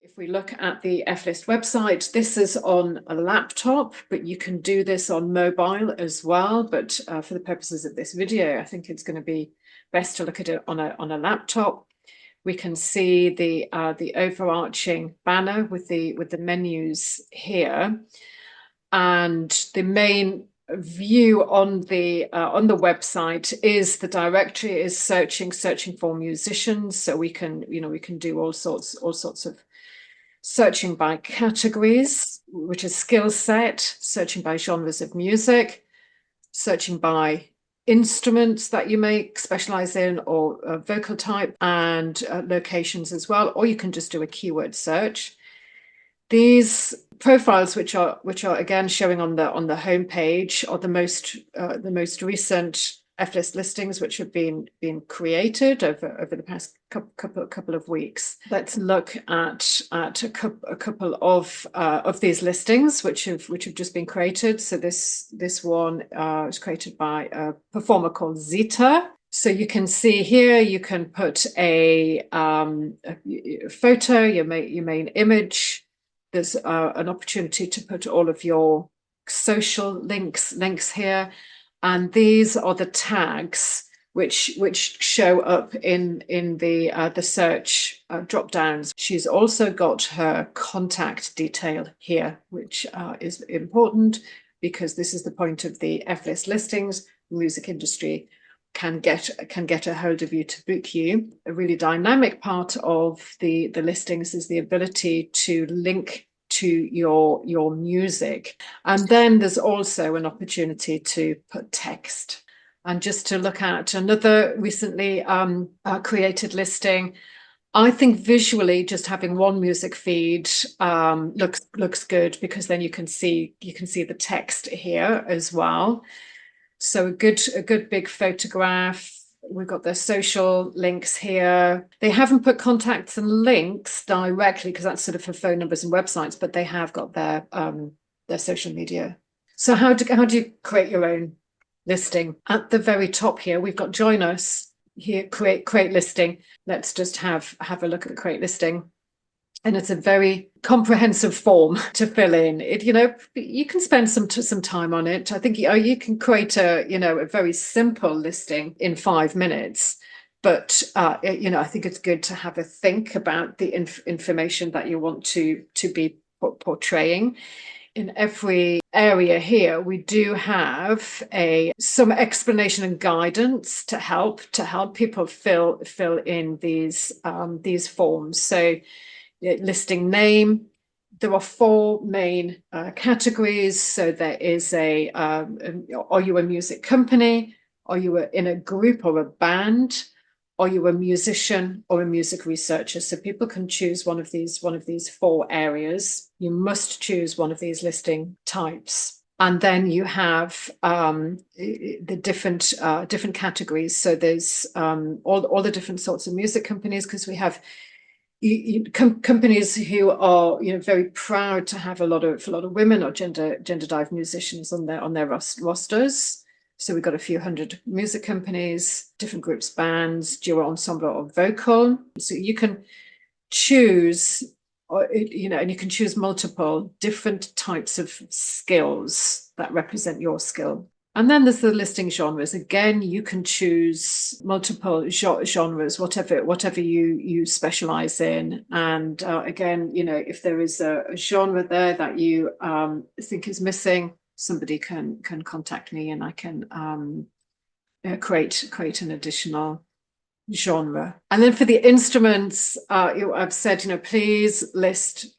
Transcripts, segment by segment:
If we look at the F-List website, this is on a laptop, but you can do this on mobile as well. But for the purposes of this video, I think it's going to be best to look at it on a laptop. We can see the overarching banner with the menus here, and the main view on the website is the directory is searching for musicians. So we can do all sorts of searching by categories, which is skill set, searching by genres of music, searching by instruments that you may specialize in, or vocal type, and locations as well, or you can just do a keyword search. These profiles, which are again showing on the home page, are the most recent F-List listings which have been created over the past couple of weeks. Let's look at a couple of these listings which have just been created. So this one was created by a performer called Zita. So you can see here, you can put a photo, your main image. There's an opportunity to put all of your social links here. And these are the tags which show up in the search drop downs. She's also got her contact detail here, which is important because this is the point of the F-List listings. The music industry can get a hold of you to book you. A really dynamic part of the listings is the ability to link to your music. And then there's also an opportunity to put text. And just to look at another recently created listing, I think visually just having one music feed looks good, because then you can see the text here as well. So a good big photograph. We've got their social links here. They haven't put contacts and links directly because that's sort of for phone numbers and websites, but they have got their social media. So how do you create your own listing? At the very top here, we've got join us here, create listing. Let's just have a look at create listing. And it's a very comprehensive form to fill in. You can spend some time on it. I think you can create a very simple listing in 5 minutes. But I think it's good to have a think about the information that you want to be portraying. In every area here, we do have some explanation and guidance to help people fill in these forms. So, listing name. There are 4 main categories. So there is are you a music company? Are you in a group or a band? Are you a musician or a music researcher? So people can choose one of these 4 areas. You must choose one of these listing types. And then you have the different categories. So there's all the different sorts of music companies, because we have companies who are very proud to have a lot of women or gender diverse musicians on their rosters. So we've got a few hundred music companies, different groups, bands, duo, ensemble, or vocal. So you can choose, and you can choose multiple different types of skills that represent your skill. And then there's the listing genres. Again, you can choose multiple genres, whatever you specialize in. And again, if there is a genre there that you think is missing, somebody can contact me, and I can create an additional genre. And then for the instruments, I've said, please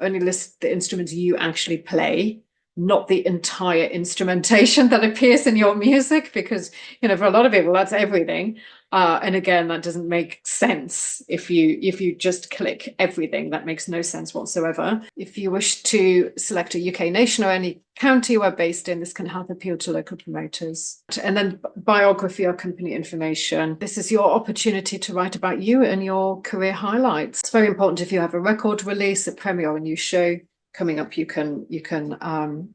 only list the instruments you actually play, not the entire instrumentation that appears in your music, because for a lot of people that's everything, and again, that doesn't make sense. If you just click everything, that makes no sense whatsoever. If you wish to select a UK nation or any county you are based in, this can help appeal to local promoters. And then biography or company information. This is your opportunity to write about you and your career highlights. It's very important. If you have a record release, a premiere, or a new show coming up, you can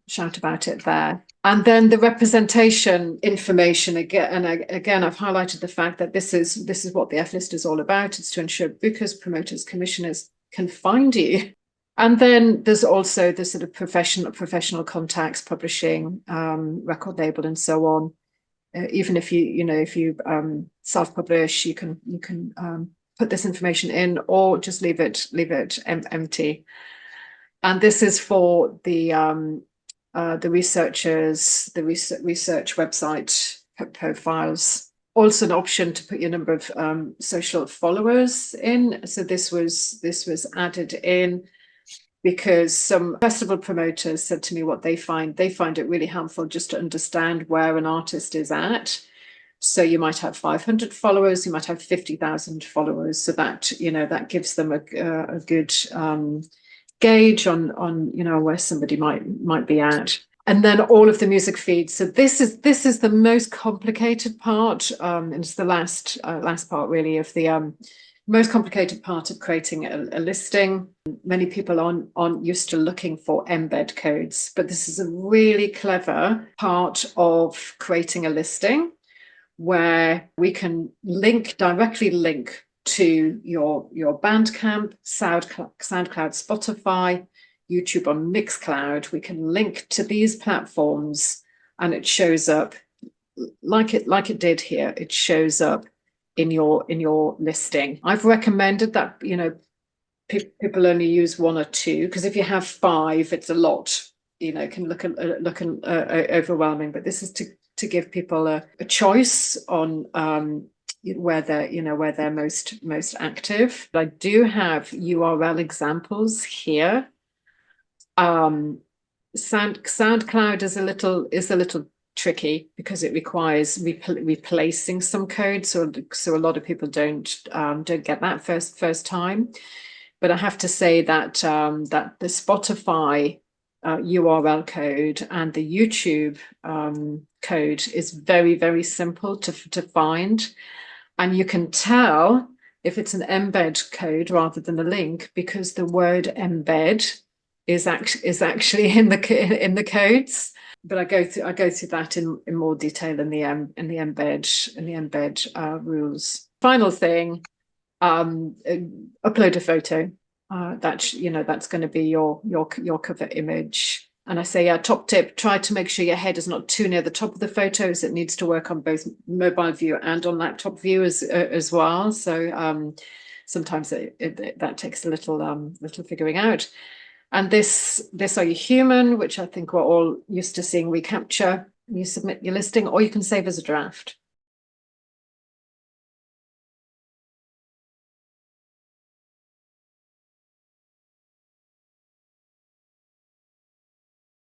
shout about it there. And then the representation information, again, I've highlighted the fact that this is what the F-List is all about. It's to ensure bookers, promoters, commissioners can find you And then there's also the sort of professional contacts, publishing, record label, and so on. Even if you self-publish, you can put this information in, or just leave it empty. And this is for the researchers, the research website profiles. Also an option to put your number of social followers in. So this was added in because some festival promoters said to me what they find it really helpful just to understand where an artist is at. So you might have 500 followers, you might have 50,000 followers. So that, that gives them a good gauge on where somebody might be at. And then all of the music feeds. So this is the most complicated part, and it's the last part really of the most complicated part of creating a listing. Many people aren't used to looking for embed codes, but this is a really clever part of creating a listing where we can directly link to your Bandcamp, SoundCloud, Spotify, YouTube, or Mixcloud. We can link to these platforms, and it shows up like it did here. It shows up in your listing. I've recommended that people only use one or two, because if you have 5, it's a lot. It can look overwhelming. But this is to give people a choice on where they're most active. I do have URL examples here. SoundCloud is a little tricky because it requires replacing some code, so a lot of people don't get that first time. But I have to say that that the Spotify URL code and the YouTube code is very, very simple to find, and you can tell if it's an embed code rather than a link because the word embed is actually in the codes. But I go through that in more detail in the embed rules. Final thing, upload a photo. That's going to be your cover image. And I say, top tip: try to make sure your head is not too near the top of the photos. It needs to work on both mobile view and on laptop view as well. So sometimes that takes a little figuring out. And this are you human, which I think we're all used to seeing recapture. You submit your listing, or you can save as a draft.